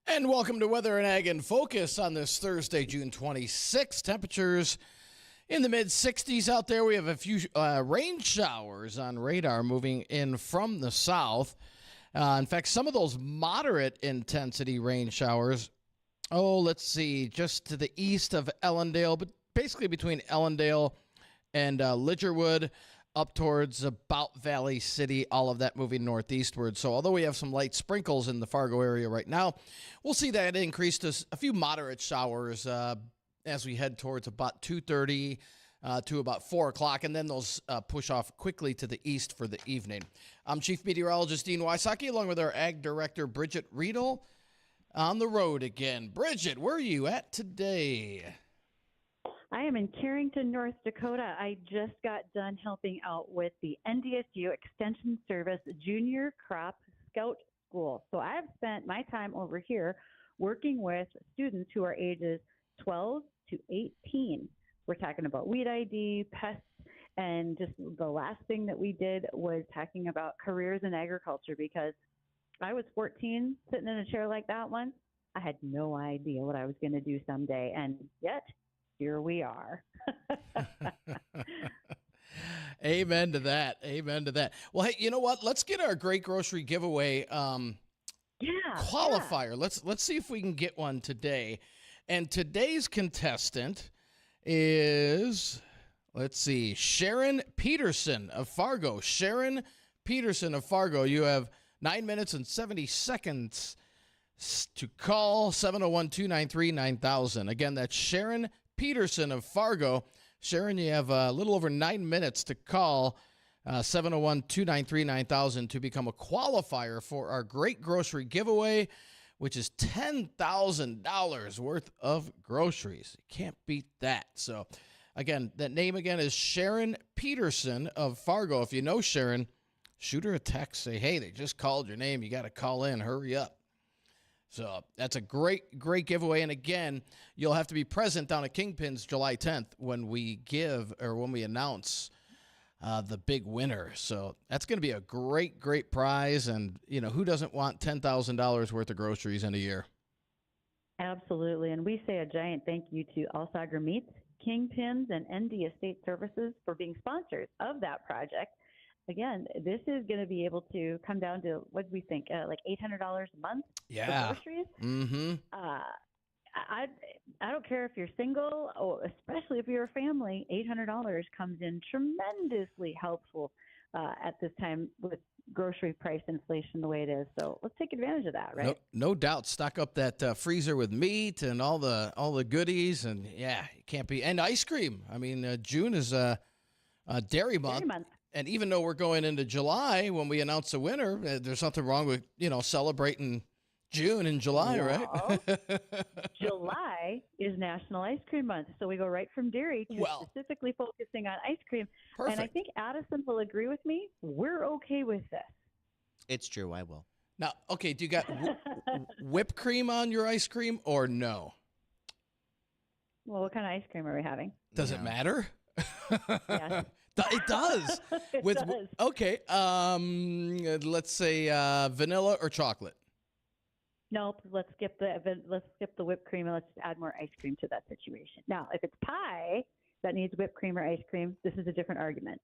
And welcome to Weather and Ag in Focus on this Thursday, June 26th. Temperatures in the mid-60s out there. We have a few rain showers on radar moving in from the south. In fact, some of those moderate intensity rain showers, let's see, just to the east of Ellendale, but basically between Ellendale and Lidgerwood, up towards about Valley City, all of that moving northeastward. So although we have some light sprinkles in the Fargo area right now, we'll see that increase to a few moderate showers as we head towards about 2:30 to about 4 o'clock, and then those push off quickly to the east for the evening. I'm Chief Meteorologist Dean Wysocki, along with our Ag Director Bridgette Readel, on the road again. Bridgette, where are you at today? I am in Carrington, North Dakota. I just got done helping out with the NDSU Extension Service Junior Crop Scout School. So I've spent my time over here working with students who are ages 12 to 18. We're talking about weed ID, pests, and just the last thing that we did was talking about careers in agriculture, because I was 14 sitting in a chair like that one. I had no idea what I was going to do someday, and yet here we are. Amen to that. Amen to that. Well, hey, you know what? Let's get our great grocery giveaway qualifier. Yeah. Let's see if we can get one today. And today's contestant is, let's see, Sharon Peterson of Fargo. Sharon Peterson of Fargo. You have 9 minutes and 70 seconds to call 701-293-9000. Again, that's Sharon Peterson of Fargo. Sharon, you have a little over 9 minutes to call 701-293-9000 to become a qualifier for our great grocery giveaway, which is $10,000 worth of groceries. You can't beat that. So, again, that name again is Sharon Peterson of Fargo. If you know Sharon, shoot her a text. Say, hey, they just called your name. You got to call in. Hurry up. So that's a great, great giveaway. And again, you'll have to be present down at Kingpin's July 10th when we announce the big winner. So that's going to be a great, great prize. And, you know, who doesn't want $10,000 worth of groceries in a year? Absolutely. And we say a giant thank you to Alsager Meats, Kingpins, and ND Estate Services for being sponsors of that project. Again, this is going to be able to come down to, what do we think, like $800 a month for groceries? Mm-hmm. I don't care if you're single, or especially if you're a family, $800 comes in tremendously helpful at this time with grocery price inflation the way it is. So let's take advantage of that, right? No doubt. Stock up that freezer with meat and all the goodies, and yeah, it can't be. And ice cream. I mean, June is dairy month. And even though we're going into July when we announce the winner, there's nothing wrong with, celebrating June and July, right? July is National Ice Cream Month. So we go right from dairy to specifically focusing on ice cream. Perfect. And I think Addison will agree with me. We're okay with this. It's true. I will. Now, okay, do you got whipped cream on your ice cream or no? Well, what kind of ice cream are we having? Does it matter? Yes. It does. It does. Okay. Let's say vanilla or chocolate. Nope. Let's skip the whipped cream and let's add more ice cream to that situation. Now, if it's pie that needs whipped cream or ice cream, this is a different argument.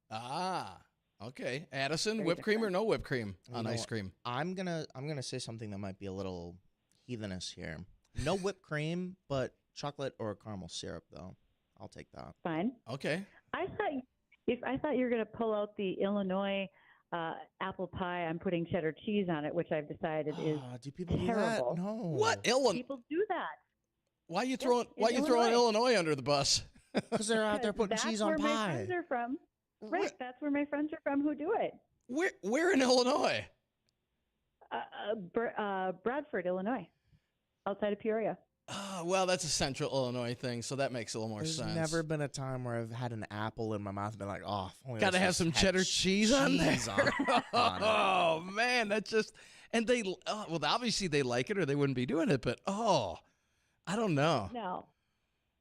Okay. Addison, Very whipped cream or different. no whipped cream on ice cream? I'm gonna say something that might be a little heathenish here. No whipped cream, but chocolate or caramel syrup, though. I'll take that. Fine. Okay. I thought you were going to pull out the Illinois apple pie. I'm putting cheddar cheese on it, which I've decided is do people terrible. do that? No. What? Illinois? People do that. Why are you throwing Illinois under the bus? Because they're out there putting cheese on That's where my pie. friends are from. Right. That's where my friends are from who do it. Where in Illinois? Bradford, Illinois, outside of Peoria. Well, that's a central Illinois thing, so that makes a little more There's sense. never been a time where I've had an apple in my mouth and been like, oh, got to have some cheddar cheese on there. Oh, man, that's just, and they, well, obviously they like it or they wouldn't be doing it, but, I don't know. Now,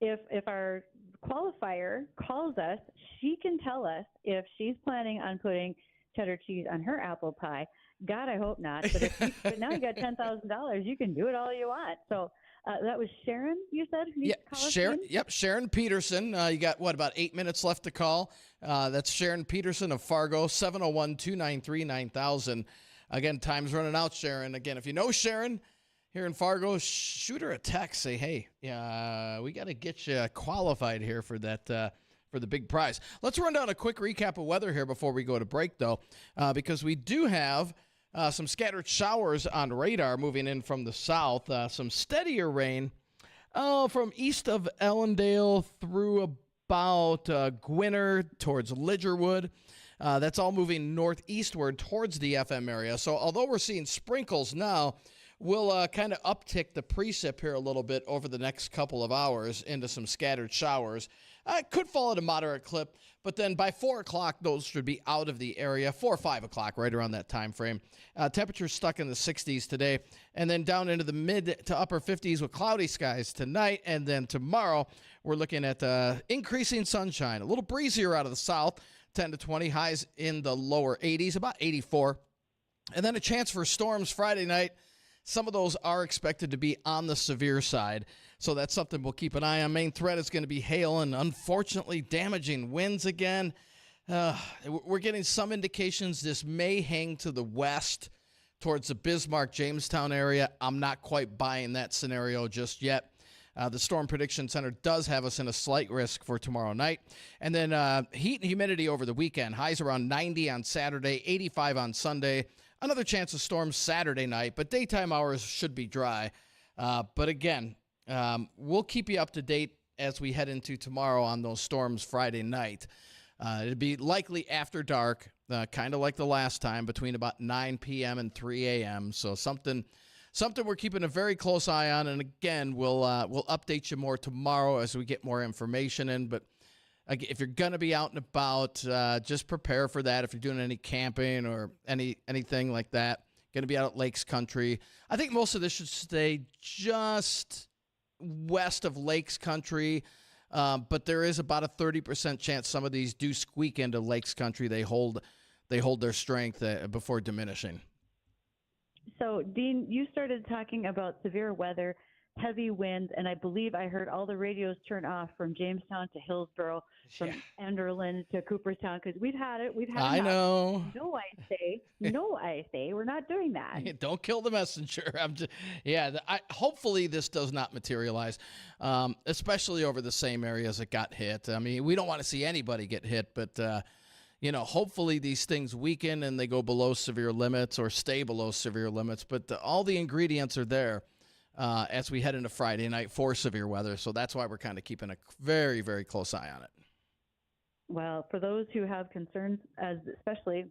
if our qualifier calls us, she can tell us if she's planning on putting cheddar cheese on her apple pie. God, I hope not. But now you got $10,000. You can do it all you want. So that was Sharon, you said, who needs to call us, Sharon. Dean? Yep, Sharon Peterson. You got about 8 minutes left to call. That's Sharon Peterson of Fargo, 701-293-9000. Again, time's running out, Sharon. Again, if you know Sharon here in Fargo, shoot her a text. Say, hey, we got to get you qualified here for that. For the big prize. Let's run down a quick recap of weather here before we go to break, though, because we do have some scattered showers on radar moving in from the south. Some steadier rain from east of Ellendale through about Gwinner towards Lidgerwood. That's all moving northeastward towards the FM area. So although we're seeing sprinkles now, we'll kind of uptick the precip here a little bit over the next couple of hours into some scattered showers. It could fall at a moderate clip, but then by 4 o'clock, those should be out of the area. 4 or 5 o'clock, right around that time frame. Temperatures stuck in the 60s today, and then down into the mid to upper 50s with cloudy skies tonight. And then tomorrow, we're looking at increasing sunshine. A little breezier out of the south, 10 to 20, highs in the lower 80s, about 84. And then a chance for storms Friday night. Some of those are expected to be on the severe side, so that's something we'll keep an eye on. Main threat is going to be hail and, unfortunately, damaging winds again. We're getting some indications this may hang to the west towards the Bismarck-Jamestown area. I'm not quite buying that scenario just yet. The Storm Prediction Center does have us in a slight risk for tomorrow night. And then heat and humidity over the weekend. Highs around 90 on Saturday, 85 on Sunday. Another chance of storms Saturday night, but daytime hours should be dry. But again, we'll keep you up to date as we head into tomorrow on those storms Friday night. It'll be likely after dark, kind of like the last time, between about 9 p.m. and 3 a.m. So something we're keeping a very close eye on. And again, we'll update you more tomorrow as we get more information in. But if you're going to be out and about, just prepare for that. If you're doing any camping or anything like that, going to be out at Lakes Country. I think most of this should stay just west of Lakes Country, but there is about a 30% chance some of these do squeak into Lakes Country. They hold their strength before diminishing. So, Dean, you started talking about severe weather, heavy winds, and I believe I heard all the radios turn off from Jamestown to Hillsborough, from Enderlin to Cooperstown, because we've had it. I know. No, I say, we're not doing that. Don't kill the messenger. Hopefully this does not materialize, especially over the same areas that got hit. I mean, we don't want to see anybody get hit, but hopefully these things weaken and they go below severe limits or stay below severe limits. But all the ingredients are there. As we head into Friday night for severe weather. So that's why we're kind of keeping a very, very close eye on it. Well, for those who have concerns, especially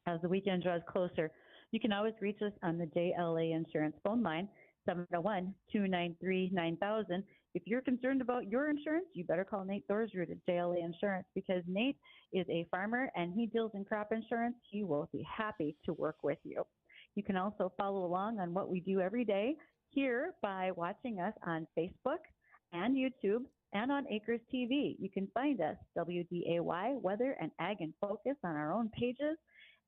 as the weekend draws closer, you can always reach us on the JLA Insurance phone line, 701-293-9000. If you're concerned about your insurance, you better call Nate Thorsrud at JLA Insurance, because Nate is a farmer and he deals in crop insurance. He will be happy to work with you. You can also follow along on what we do every day here by watching us on Facebook and YouTube and on Acres TV. You can find us, WDAY, Weather and Ag in Focus, on our own pages,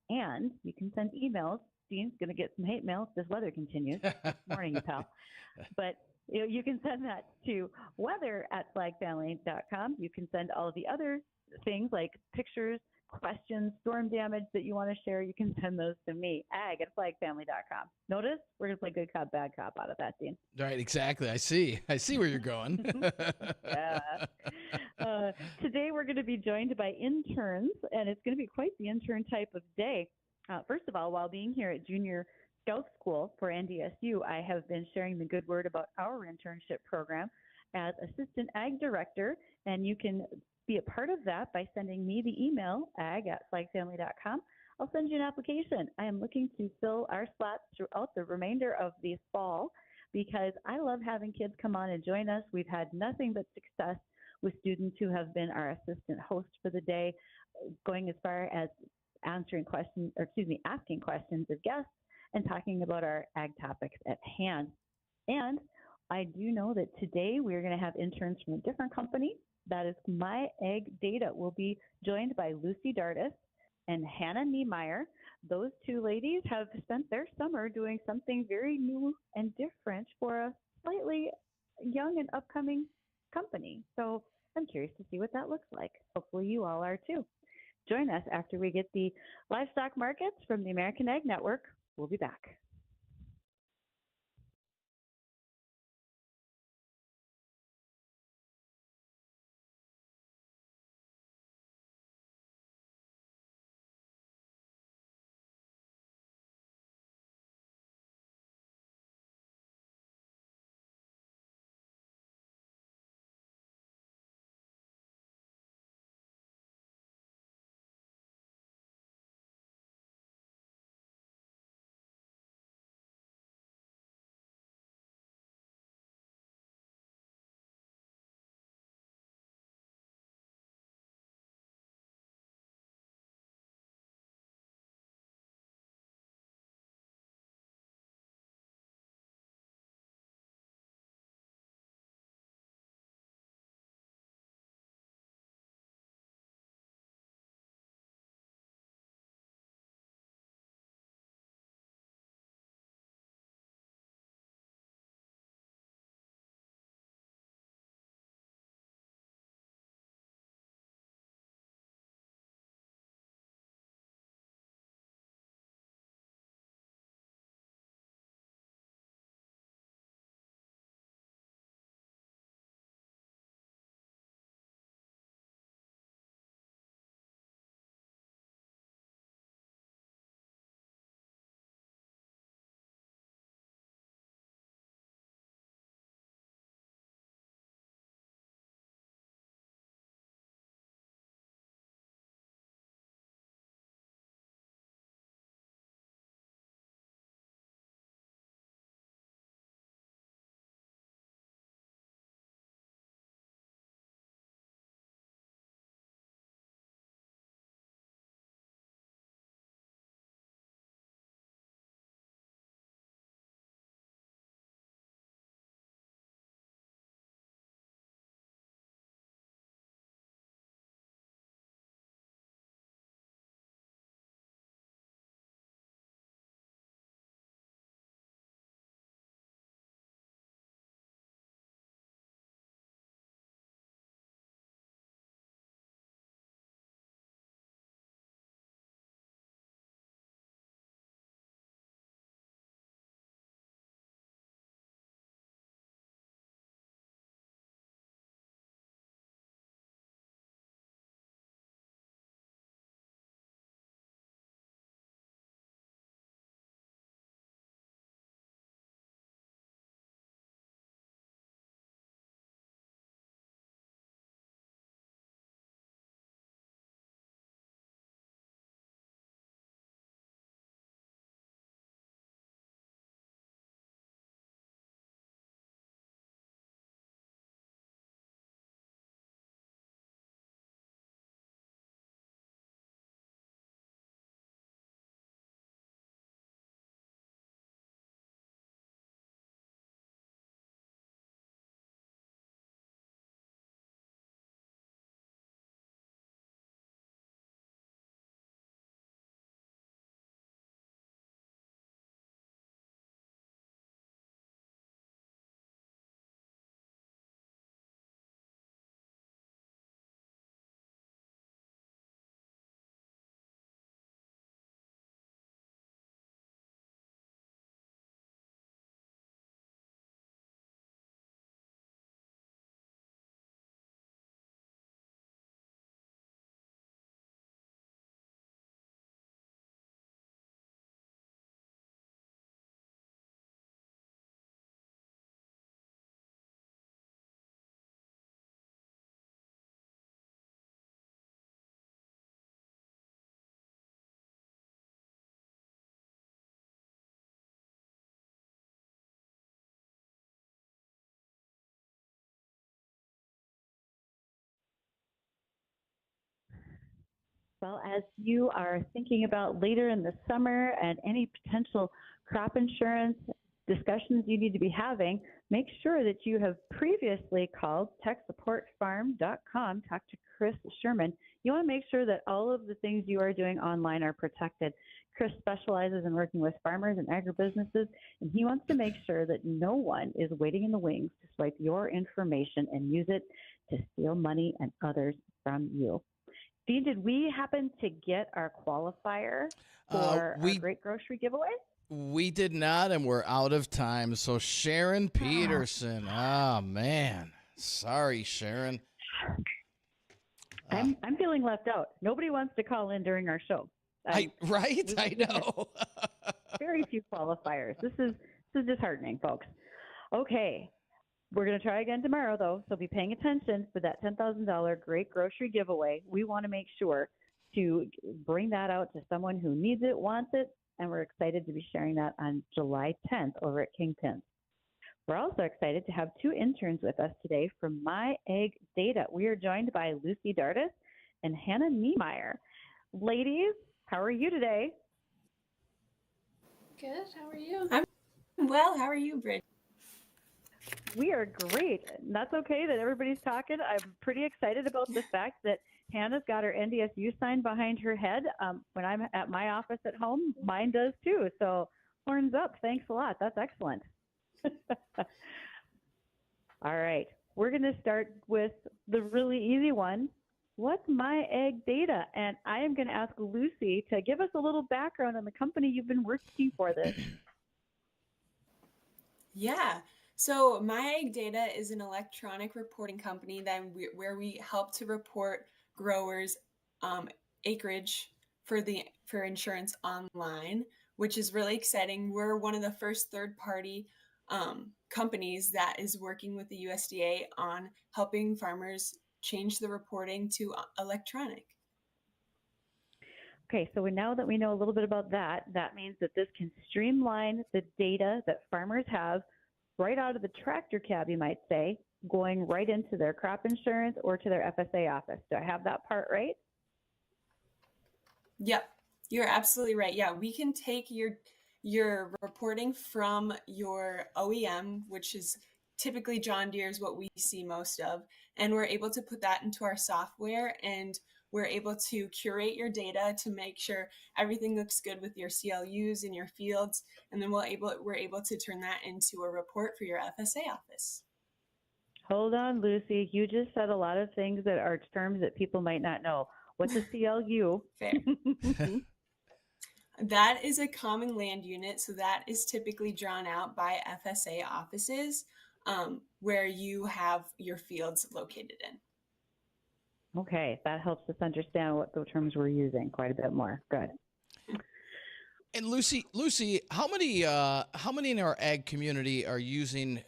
and you can send emails. Dean's going to get some hate mail if this weather continues. Morning, you pal. But you can send that to weather@flagfamily.com. You can send all the other things like pictures, questions, storm damage that you want to share. You can send those to me, ag@flagfamily.com. Notice we're going to play good cop, bad cop out of that, Dean. Right, exactly. I see where you're going. Yeah. Today we're going to be joined by interns, and it's going to be quite the intern type of day. First of all, while being here at Junior Scout School for NDSU, I have been sharing the good word about our internship program as Assistant Ag Director, and you can be a part of that by sending me the email, ag@flagfamily.com. I'll send you an application. I am looking to fill our slots throughout the remainder of the fall because I love having kids come on and join us. We've had nothing but success with students who have been our assistant host for the day, going as far as asking questions of guests and talking about our ag topics at hand. And I do know that today we're going to have interns from a different company. That is My AgData. We'll be joined by Lucy Dardis. and Hannah Neameyer. Those two ladies have spent their summer doing something very new and different for a slightly young and upcoming company. So I'm curious to see what that looks like. Hopefully you all are too. Join us after we get the livestock markets from the American Ag Network. We'll be back. Well, as you are thinking about later in the summer and any potential crop insurance discussions you need to be having, make sure that you have previously called techsupportfarm.com, talk to Chris Sherman. You want to make sure that all of the things you are doing online are protected. Chris specializes in working with farmers and agribusinesses, and he wants to make sure that no one is waiting in the wings to swipe your information and use it to steal money and others from you. Dean, did we happen to get our qualifier for our We great grocery giveaway? we did not, and we're out of time. So Sharon Peterson. Oh man, sorry, Sharon. I'm feeling left out. Nobody wants to call in during our show. Right? I know. Very few qualifiers. This is disheartening, folks. Okay. We're going to try again tomorrow, though, so be paying attention for that $10,000 great grocery giveaway. We want to make sure to bring that out to someone who needs it, wants it, and we're excited to be sharing that on July 10th over at Kingpin. We're also excited to have two interns with us today from AgData. We are joined by Lucy Dardis and Hannah Neameyer. Ladies, how are you today? Good. How are you? I'm well. How are you, Bridget? We are great. That's okay that everybody's talking. I'm pretty excited about the fact that Hannah's got her NDSU sign behind her head. When I'm at my office at home, mine does too. So horns up. Thanks a lot. That's excellent. All right. We're going to start with the really easy one. What's AgData? And I am going to ask Lucy to give us a little background on the company you've been working for this. Yeah. So AgData is an electronic reporting company where we help to report growers' acreage for insurance online, which is really exciting. We're one of the first third-party companies that is working with the USDA on helping farmers change the reporting to electronic. Okay, so now that we know a little bit about that, that means that this can streamline the data that farmers have right out of the tractor cab, you might say, going right into their crop insurance or to their FSA office. Do I have that part right? Yep, you're absolutely right. Yeah, we can take your reporting from your OEM, which is typically John Deere is what we see most of, and we're able to put that into our software, and we're able to curate your data to make sure everything looks good with your CLUs in your fields, and then we're able to turn that into a report for your FSA office. Hold on, Lucy. You just said a lot of things that are terms that people might not know. What's a CLU? Fair. That is a common land unit, so that is typically drawn out by FSA offices where you have your fields located in. Okay, that helps us understand what the terms we're using quite a bit more. Good. And Lucy, how many in our ag community are using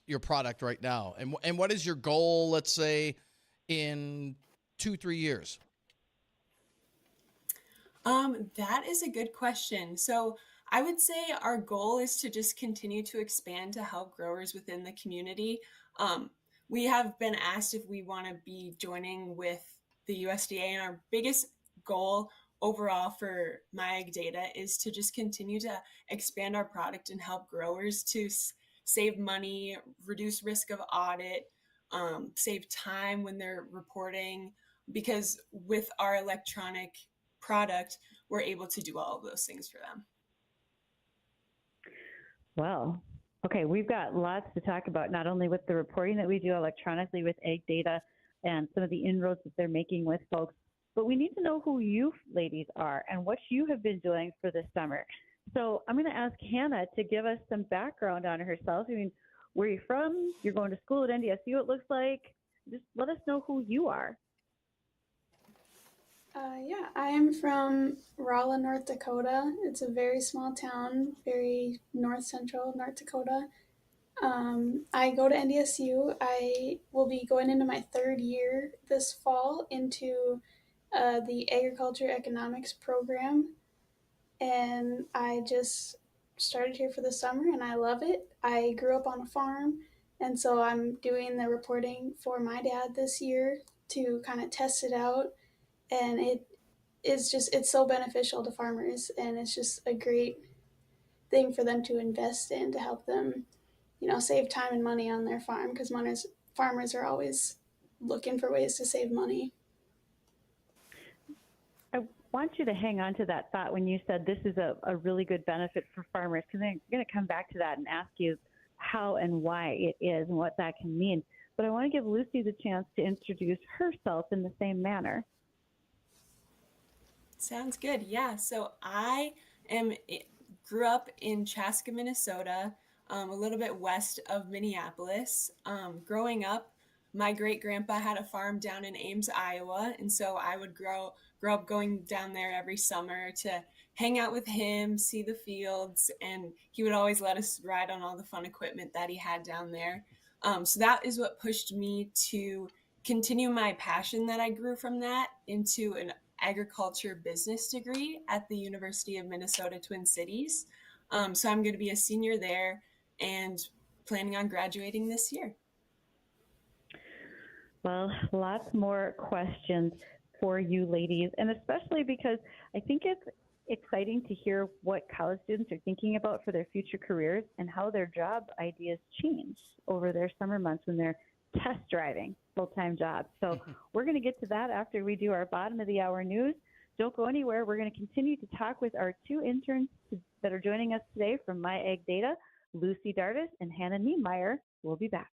your product right now? And what is your goal, let's say, in 2-3 years? That is a good question. So I would say our goal is to just continue to expand to help growers within the community. We have been asked if we want to be joining with the USDA, and our biggest goal overall for AgData is to just continue to expand our product and help growers to save money, reduce risk of audit, save time when they're reporting, because with our electronic product, we're able to do all of those things for them. Well, okay, we've got lots to talk about, not only with the reporting that we do electronically with AgData and some of the inroads that they're making with folks, but we need to know who you ladies are and what you have been doing for this summer. So I'm going to ask Hannah to give us some background on herself. I mean, where are you from? You're going to school at NDSU, it looks like. Just let us know who you are. Yeah, I am from Rolla, North Dakota. It's a very small town, very north central North Dakota. I go to NDSU. I will be going into my third year this fall into the agriculture economics program. And I just started here for the summer and I love it. I grew up on a farm, and so I'm doing the reporting for my dad this year to kind of test it out. And it's so beneficial to farmers, and it's just a great thing for them to invest in to help them, save time and money on their farm, because farmers are always looking for ways to save money. I want you to hang on to that thought when you said this is a really good benefit for farmers, because I'm going to come back to that and ask you how and why it is and what that can mean. But I want to give Lucy the chance to introduce herself in the same manner. Sounds good. Yeah. So I am grew up in Chaska, Minnesota, a little bit west of Minneapolis. Growing up, my great grandpa had a farm down in Ames, Iowa, and so I would grow up going down there every summer to hang out with him, see the fields, and he would always let us ride on all the fun equipment that he had down there. So that is what pushed me to continue my passion that I grew from that into an agriculture business degree at the University of Minnesota Twin Cities. So I'm going to be a senior there and planning on graduating this year. Well, lots more questions for you ladies, and especially because I think it's exciting to hear what college students are thinking about for their future careers and how their job ideas change over their summer months when they're test driving full-time jobs. So we're going to get to that after we do our bottom of the hour news. Don't go anywhere. We're going to continue to talk with our two interns that are joining us today from AgData, Lucy Dardis and Hannah Neameyer. We'll be back.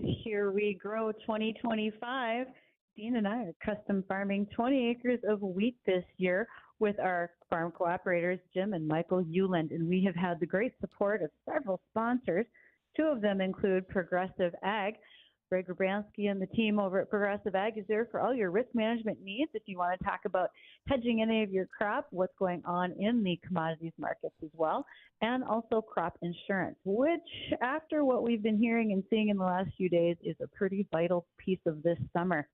Here we grow 2025. Dean and I are custom farming 20 acres of wheat this year with our farm cooperators, Jim and Michael Euland. And we have had the great support of several sponsors. Two of them include Progressive Ag. Greg Urbanski and the team over at Progressive Ag is there for all your risk management needs. If you want to talk about hedging any of your crop, what's going on in the commodities markets as well, and also crop insurance, which after what we've been hearing and seeing in the last few days is a pretty vital piece of this summer.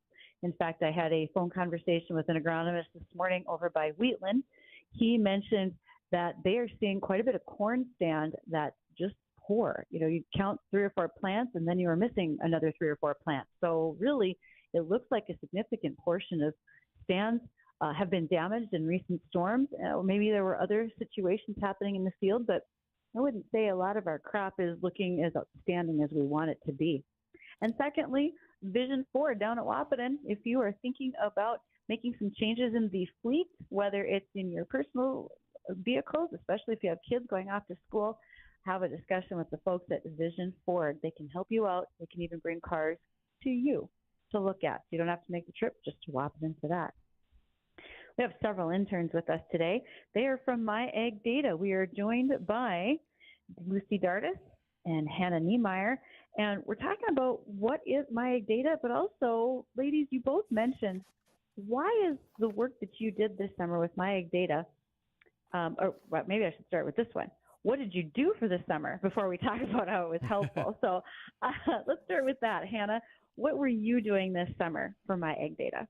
In fact, I had a phone conversation with an agronomist this morning over by Wheatland. He mentioned that they are seeing quite a bit of corn stand that just poor. You know, you count 3 or 4 plants and then you are missing another 3 or 4 plants. So really, it looks like a significant portion of stands have been damaged in recent storms. Maybe there were other situations happening in the field, but I wouldn't say a lot of our crop is looking as outstanding as we want it to be. And secondly, Vision 4 down at Wahpeton, if you are thinking about making some changes in the fleet, whether it's in your personal vehicles, especially if you have kids going off to school, have a discussion with the folks at Vision Ford. They can help you out. They can even bring cars to you to look at. You don't have to make the trip just to Wahpeton for that. We have several interns with us today. They are from AgData. We are joined by Lucy Dardis and Hannah Neameyer. And we're talking about what is AgData, but also, ladies, you both mentioned, why is the work that you did this summer with AgData, or well, maybe I should start with this one. What did you do for the summer before we talk about how it was helpful? So let's start with that. Hannah, what were you doing this summer for AgData?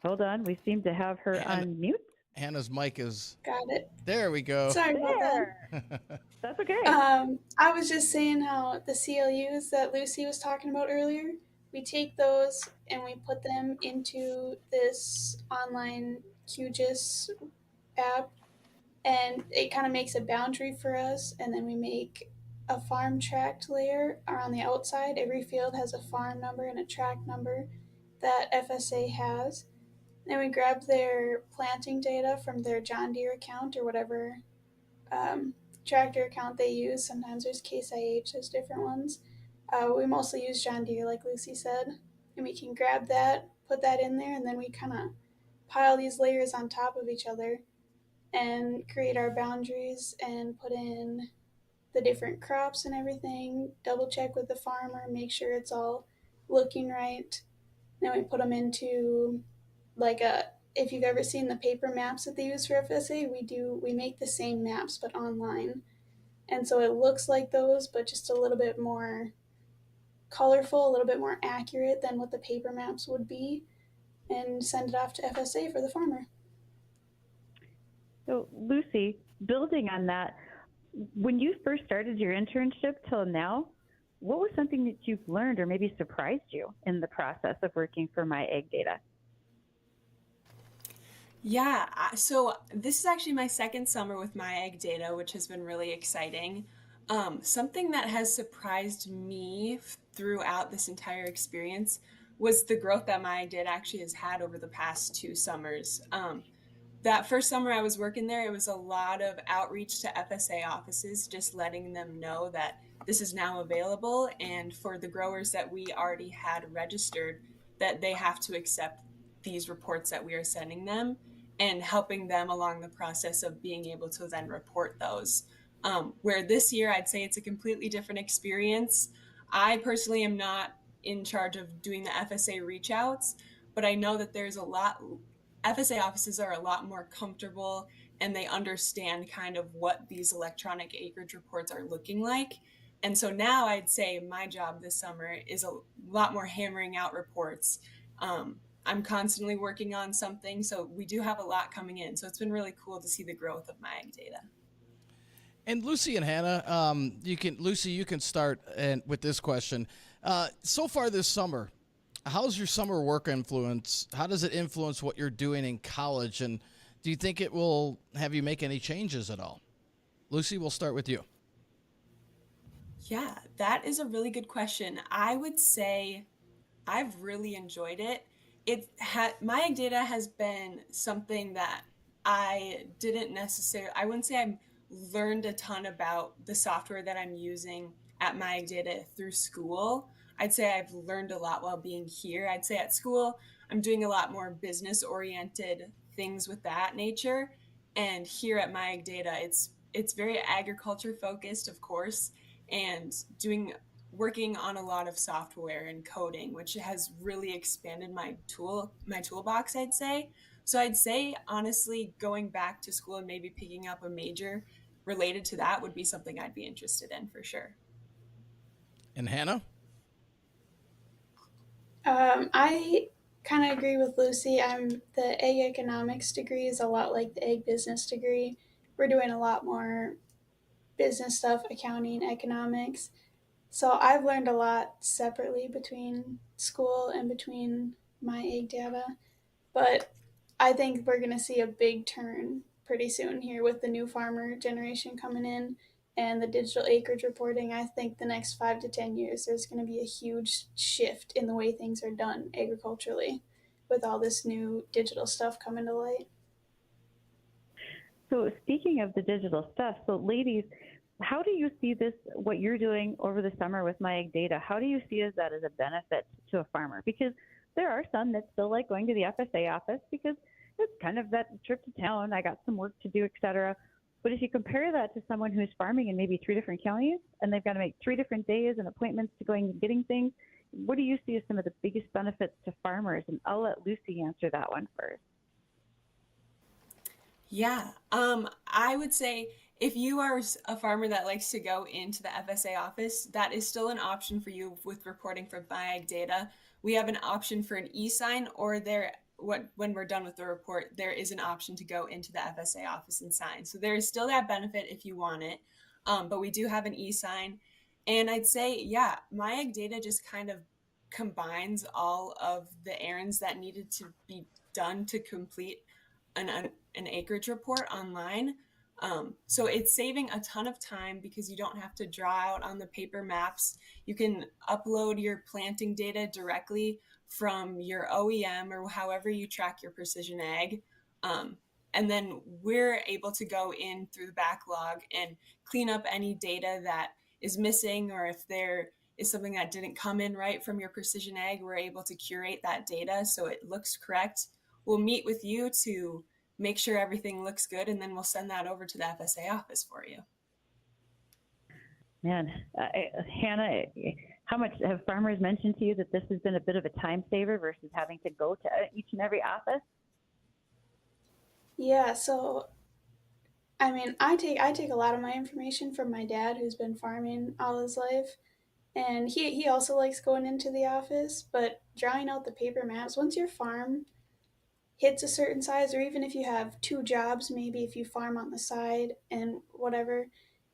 Hold on, we seem to have her on mute. Hannah's mic is... Got it. There we go. Sorry about that. That's okay. I was just saying how the CLUs that Lucy was talking about earlier, we take those and we put them into this online QGIS app, and it kind of makes a boundary for us, and then we make a farm tract layer around the outside. Every field has a farm number and a tract number that FSA has. Then we grab their planting data from their John Deere account or whatever tractor account they use. Sometimes there's Case IH, there's different ones. We mostly use John Deere, like Lucy said. And we can grab that, put that in there, and then we kind of pile these layers on top of each other and create our boundaries and put in the different crops and everything, double check with the farmer, make sure it's all looking right. Then we put them into if you've ever seen the paper maps that they use for FSA, we make the same maps but online. And so it looks like those, but just a little bit more colorful, a little bit more accurate than what the paper maps would be, and send it off to FSA for the farmer. So Lucy, building on that, when you first started your internship till now, what was something that you've learned or maybe surprised you in the process of working for AgData? Yeah, so this is actually my second summer with AgData, which has been really exciting. Something that has surprised me throughout this entire experience was the growth that AgData actually has had over the past 2 summers. That first summer I was working there, it was a lot of outreach to FSA offices, just letting them know that this is now available, and for the growers that we already had registered, that they have to accept these reports that we are sending them, and helping them along the process of being able to then report those. Where this year, I'd say it's a completely different experience. I personally am not in charge of doing the FSA reach outs, but I know that FSA offices are a lot more comfortable and they understand kind of what these electronic acreage reports are looking like. And so now I'd say my job this summer is a lot more hammering out reports. I'm constantly working on something, so we do have a lot coming in. So it's been really cool to see the growth of AgData. And Lucy and Hannah, you can start with this question. So far this summer, how's your summer work influence? How does it influence what you're doing in college? And do you think it will have you make any changes at all? Lucy, we'll start with you. Yeah, that is a really good question. I would say I've really enjoyed it. AgData has been something that I wouldn't say I'm learned a ton about the software that I'm using at my AgData through school. I'd say I've learned a lot while being here. I'd say at school, I'm doing a lot more business oriented things with that nature. And here at my AgData, it's very agriculture focused, of course, and working on a lot of software and coding, which has really expanded my toolbox, I'd say. So I'd say honestly, going back to school and maybe picking up a major related to that would be something I'd be interested in for sure. And Hannah? I kind of agree with Lucy. The egg economics degree is a lot like the egg business degree. We're doing a lot more business stuff, accounting, economics. So I've learned a lot separately between school and between my egg data. But I think we're going to see a big turn pretty soon here with the new farmer generation coming in and the digital acreage reporting. I think the next 5 to 10 years, there's going to be a huge shift in the way things are done agriculturally with all this new digital stuff coming to light. So speaking of the digital stuff, so ladies, how do you see this, what you're doing over the summer with my AgData, how do you see that as a benefit to a farmer? Because there are some that still like going to the FSA office because it's kind of that trip to town, I got some work to do, et cetera. But if you compare that to someone who's farming in maybe 3 different counties and they've got to make 3 different days and appointments to going and getting things, what do you see as some of the biggest benefits to farmers? And I'll let Lucy answer that one first. Yeah, I would say if you are a farmer that likes to go into the FSA office, that is still an option for you with reporting from my AgData. We have an option for an e-sign, or when we're done with the report, there is an option to go into the FSA office and sign. So there is still that benefit if you want it, but we do have an e-sign. And I'd say, yeah, my AgData just kind of combines all of the errands that needed to be done to complete an acreage report online. So it's saving a ton of time because you don't have to draw out on the paper maps. You can upload your planting data directly from your OEM or however you track your precision ag. And then we're able to go in through the backlog and clean up any data that is missing, or if there is something that didn't come in right from your precision ag, we're able to curate that data so it looks correct. We'll meet with you to make sure everything looks good, and then we'll send that over to the FSA office for you. Man, Hannah, how much have farmers mentioned to you that this has been a bit of a time saver versus having to go to each and every office? Yeah, so I mean, I take a lot of my information from my dad, who's been farming all his life, and he also likes going into the office. But drawing out the paper maps, once your farm hits a certain size, or even if you have 2 jobs, maybe if you farm on the side and whatever,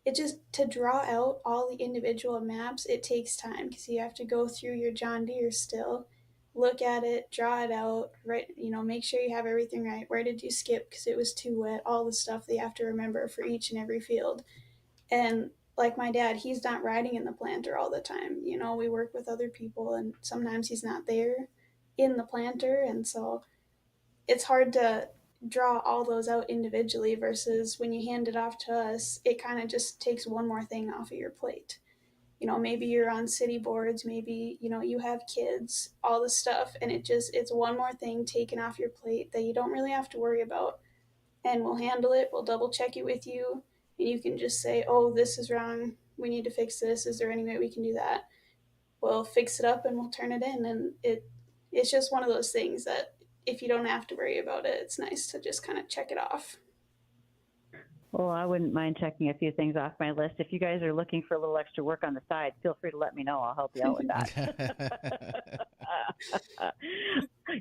it just to draw out all the individual maps, it takes time because you have to go through your John Deere still, look at it, draw it out, right? Make sure you have everything right. Where did you skip because it was too wet? All the stuff that you have to remember for each and every field. And like my dad, he's not riding in the planter all the time. We work with other people, and sometimes he's not there in the planter, and so it's hard to draw all those out individually versus when you hand it off to us, it kind of just takes one more thing off of your plate. Maybe you're on city boards, maybe, you have kids, all this stuff, and it's one more thing taken off your plate that you don't really have to worry about. And we'll handle it, we'll double check it with you, and you can just say, oh, this is wrong, we need to fix this, is there any way we can do that? We'll fix it up and we'll turn it in. And it's just one of those things that if you don't have to worry about it, it's nice to just kind of check it off. Well, I wouldn't mind checking a few things off my list. If you guys are looking for a little extra work on the side, feel free to let me know. I'll help you out with that.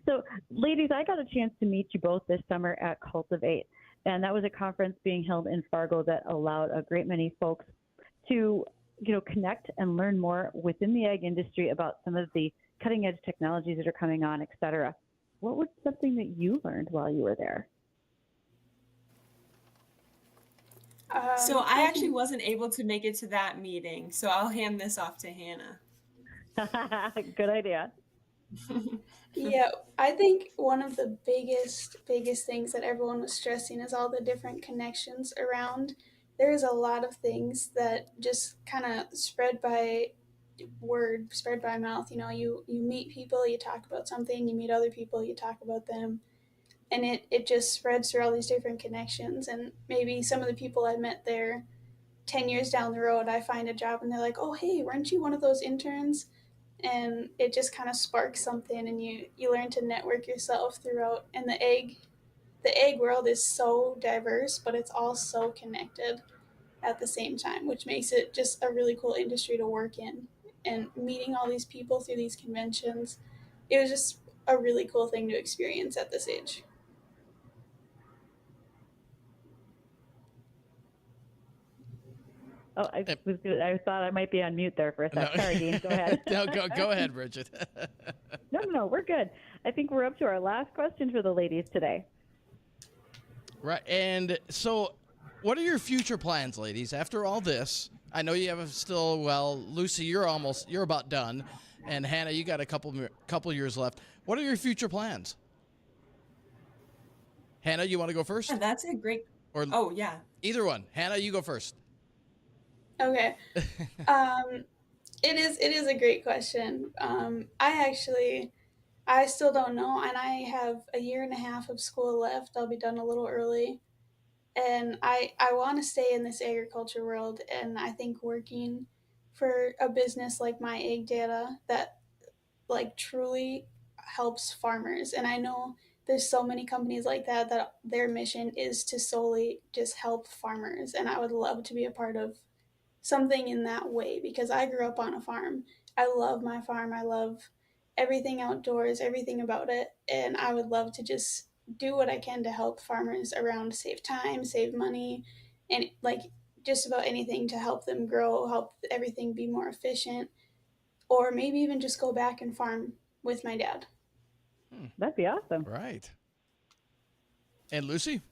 So, ladies, I got a chance to meet you both this summer at Cultivate. And that was a conference being held in Fargo that allowed a great many folks to connect and learn more within the ag industry about some of the cutting edge technologies that are coming on, et cetera. What was something that you learned while you were there? So I actually wasn't able to make it to that meeting, so I'll hand this off to Hannah. Good idea. Yeah, I think one of the biggest things that everyone was stressing is all the different connections around there's a lot of things that just kind of spread by word, spread by mouth. You know, you meet people, you talk about something, you meet other people, you talk about them, and it just spreads through all these different connections. And maybe some of the people I met there 10 years down the road, I find a job and they're like, oh hey, weren't you one of those interns? And it just kind of sparks something, and you learn to network yourself throughout. And the egg world is so diverse, but it's all so connected at the same time, which makes it just a really cool industry to work in. And meeting all these people through these conventions, it was just a really cool thing to experience at this age. Oh, I Yep. was good. I thought I might be on mute there for a No, sec. Sorry, Dean. Go ahead. no, go ahead, Bridgette. No, we're good. I think we're up to our last question for the ladies today. Right. And so, what are your future plans, ladies? After all this, I know you have still. Well, Lucy, you're about done, and Hannah, you got a couple years left. What are your future plans? Hannah, you want to go first, Yeah, that's a great. or Oh, yeah. either one? Hannah, you go first. Okay. Um, it is a great question. I still don't know, and I have a year and a half of school left. I'll be done a little early, and I want to stay in this agriculture world. And I think working for a business like my AgData that like truly helps farmers. And I know there's so many companies like that that their mission is to solely just help farmers, and I would love to be a part of something in that way because I grew up on a farm. I love my farm. I love everything outdoors, everything about it. And I would love to just do what I can to help farmers around, save time, save money, and like just about anything to help them grow, help everything be more efficient, or maybe even just go back and farm with my dad. That'd be awesome. Right. And Lucy?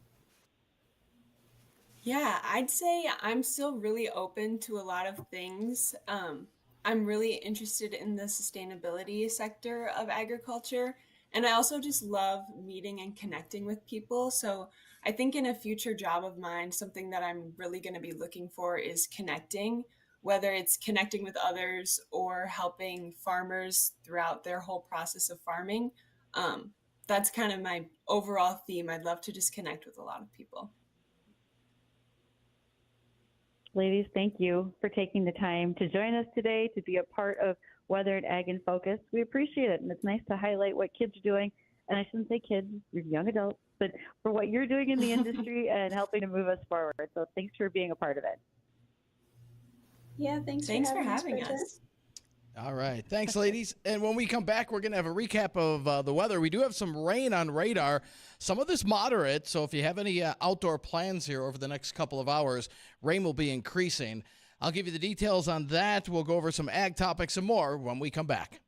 Yeah, I'd say I'm still really open to a lot of things. I'm really interested in the sustainability sector of agriculture, and I also just love meeting and connecting with people. So I think in a future job of mine, something that I'm really going to be looking for is connecting, whether it's connecting with others or helping farmers throughout their whole process of farming. Um, that's kind of my overall theme. I'd love to just connect with a lot of people. Ladies, thank you for taking the time to join us today to be a part of Weather and Ag in Focus. We appreciate it, and it's nice to highlight what kids are doing. And I shouldn't say kids, you're young adults, but for what you're doing in the industry and helping to move us forward. So thanks for being a part of it. Yeah, thanks Thanks for for having us, having Bridget. us. All right. Thanks, ladies. And when we come back, we're going to have a recap of the weather. We do have some rain on radar, some of this moderate. So if you have any outdoor plans here over the next couple of hours, rain will be increasing. I'll give you the details on that. We'll go over some ag topics and more when we come back.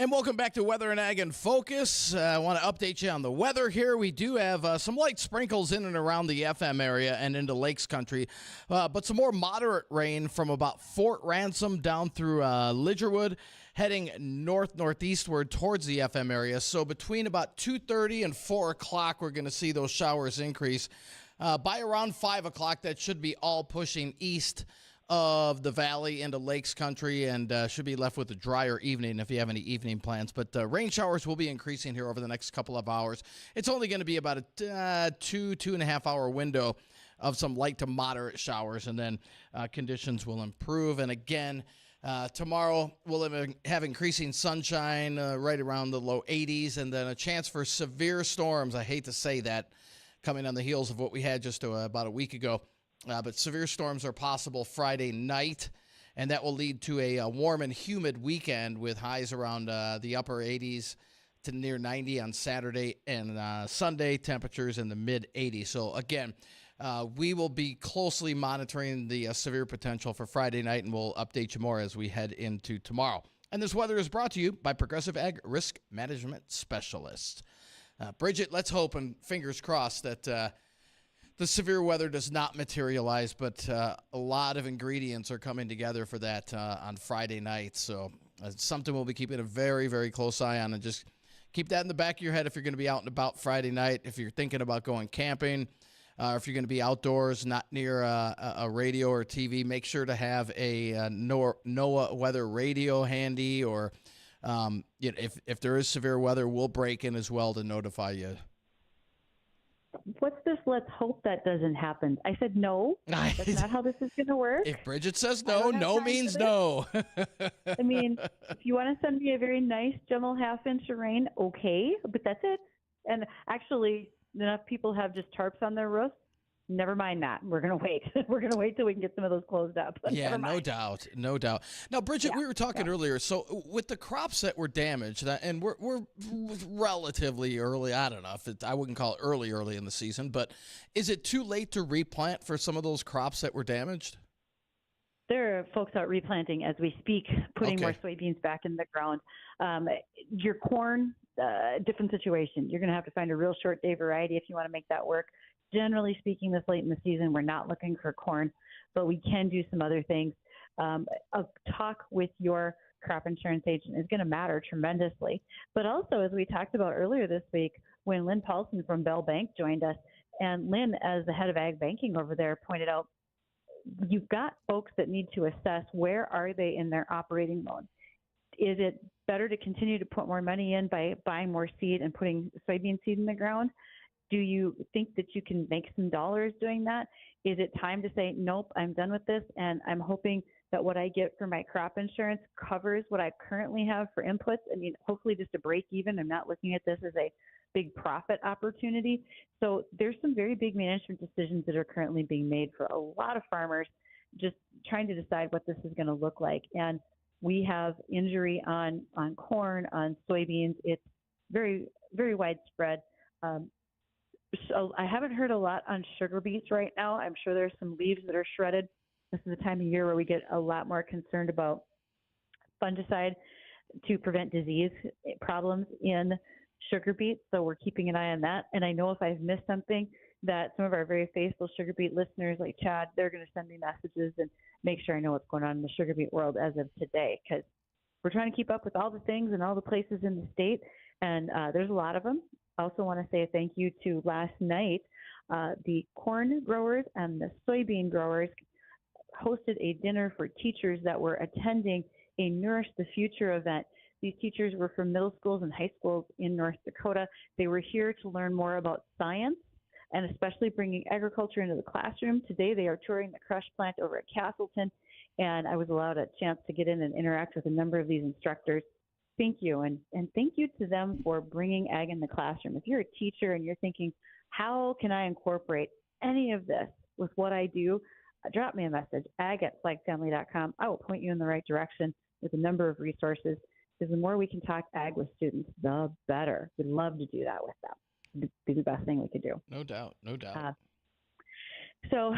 And welcome back to Weather and Ag in Focus. I want to update you on the weather here. We do have some light sprinkles in and around the FM area and into Lakes Country, but some more moderate rain from about Fort Ransom down through Lidgerwood, heading northeastward towards the FM area. So between about 2:30 and 4 o'clock, we're going to see those showers increase. By around 5 o'clock, that should be all pushing east of the valley into Lakes Country, and should be left with a drier evening if you have any evening plans. But rain showers will be increasing here over the next couple of hours. It's only going to be about a 2.5 hour window of some light to moderate showers, and then conditions will improve. And again, tomorrow we'll have increasing sunshine right around the low 80s, and then a chance for severe storms. I hate to say that, coming on the heels of what we had just about a week ago. But severe storms are possible Friday night, and that will lead to a warm and humid weekend with highs around the upper 80s to near 90 on Saturday, and Sunday temperatures in the mid-80s. So, again, we will be closely monitoring the severe potential for Friday night, and we'll update you more as we head into tomorrow. And this weather is brought to you by Progressive Ag Risk Management Specialists. Bridgette, let's hope and fingers crossed that the severe weather does not materialize, but a lot of ingredients are coming together for that on Friday night. So it's something we'll be keeping a very, very close eye on, and just keep that in the back of your head if you're going to be out and about Friday night, if you're thinking about going camping, if you're going to be outdoors, not near a radio or TV. Make sure to have a NOAA weather radio handy, or if there is severe weather, we'll break in as well to notify you. What's this? Let's hope that doesn't happen. I said no. That's not how this is going to work. If Bridgette says no, no means no. I mean, if you want to send me a very nice gentle half-inch of rain, okay, but that's it. And actually, enough people have just tarps on their roofs. Never mind that. We're going to wait. We're going to wait till we can get some of those closed up. Yeah, no doubt. No doubt. Now, Bridgette, we were talking earlier. So with the crops that were damaged, and we're relatively early, I don't know if I wouldn't call it early in the season, but is it too late to replant for some of those crops that were damaged? There are folks out replanting as we speak, putting more soybeans back in the ground. Your corn, different situation. You're going to have to find a real short day variety if you want to make that work. Generally speaking, this late in the season, we're not looking for corn, but we can do some other things. A talk with your crop insurance agent is going to matter tremendously. But also, as we talked about earlier this week, when Lynn Paulson from Bell Bank joined us, and Lynn, as the head of ag banking over there, pointed out, you've got folks that need to assess where are they in their operating mode. Is it better to continue to put more money in by buying more seed and putting soybean seed in the ground? Do you think that you can make some dollars doing that? Is it time to say, nope, I'm done with this, and I'm hoping that what I get for my crop insurance covers what I currently have for inputs? I mean, hopefully just a break even. I'm not looking at this as a big profit opportunity. So there's some very big management decisions that are currently being made for a lot of farmers, just trying to decide what this is going to look like. And we have injury on corn, on soybeans. It's very, very widespread. So I haven't heard a lot on sugar beets right now. I'm sure there's some leaves that are shredded. This is the time of year where we get a lot more concerned about fungicide to prevent disease problems in sugar beets. So we're keeping an eye on that. And I know if I've missed something, that some of our very faithful sugar beet listeners like Chad, they're going to send me messages and make sure I know what's going on in the sugar beet world as of today, because we're trying to keep up with all the things and all the places in the state. And there's a lot of them. I also want to say a thank you to last night. The corn growers and the soybean growers hosted a dinner for teachers that were attending a Nourish the Future event. These teachers were from middle schools and high schools in North Dakota. They were here to learn more about science and especially bringing agriculture into the classroom. Today they are touring the crush plant over at Castleton, and I was allowed a chance to get in and interact with a number of these instructors. Thank you, and thank you to them for bringing ag in the classroom. If you're a teacher and you're thinking, how can I incorporate any of this with what I do, drop me a message, ag@flagfamily.com. I will point you in the right direction with a number of resources, because the more we can talk ag with students, the better. We'd love to do that with them. It'd be the best thing we could do. No doubt, no doubt. So,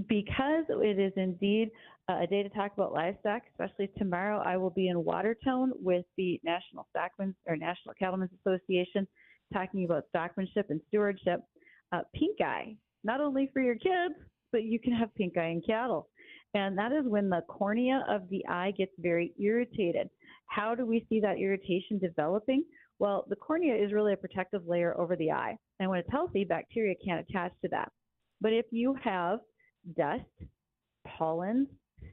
because it is indeed a day to talk about livestock, especially tomorrow, I will be in Watertown with the National Cattlemen's Association, talking about stockmanship and stewardship. Pink eye, not only for your kids, but you can have pink eye in cattle, and that is when the cornea of the eye gets very irritated. How do we see that irritation developing? Well, the cornea is really a protective layer over the eye, and when it's healthy, bacteria can't attach to that. But if you have dust, pollen,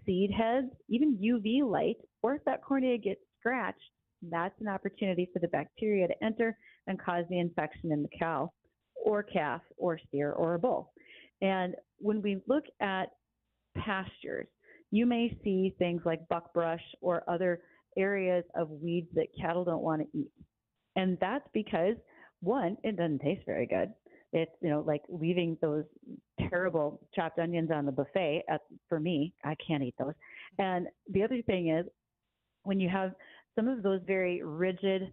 seed heads, even UV light, or if that cornea gets scratched, that's an opportunity for the bacteria to enter and cause the infection in the cow or calf or steer or a bull. And when we look at pastures, you may see things like buckbrush or other areas of weeds that cattle don't want to eat. And that's because, one, it doesn't taste very good. It's, like leaving those terrible chopped onions on the buffet. For me, I can't eat those. And the other thing is, when you have some of those very rigid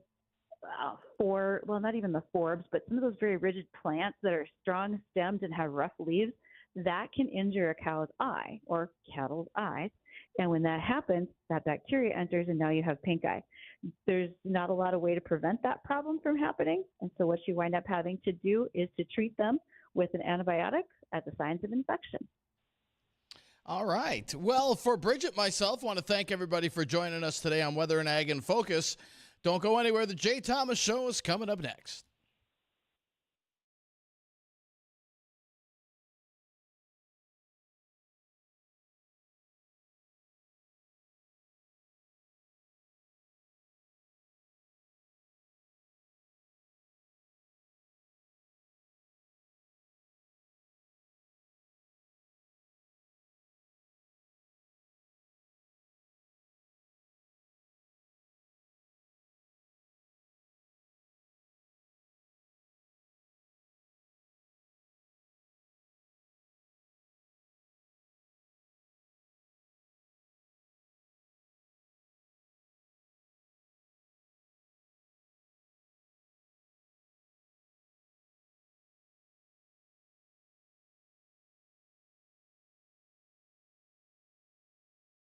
not even the forbs, but some of those very rigid plants that are strong stemmed and have rough leaves, that can injure a cow's eye or cattle's eyes. And when that happens, that bacteria enters, and now you have pink eye. There's not a lot of way to prevent that problem from happening. And so what you wind up having to do is to treat them with an antibiotic at the signs of infection. All right. Well, for Bridgette, myself, I want to thank everybody for joining us today on Weather and Ag in Focus. Don't go anywhere. The Jay Thomas Show is coming up next.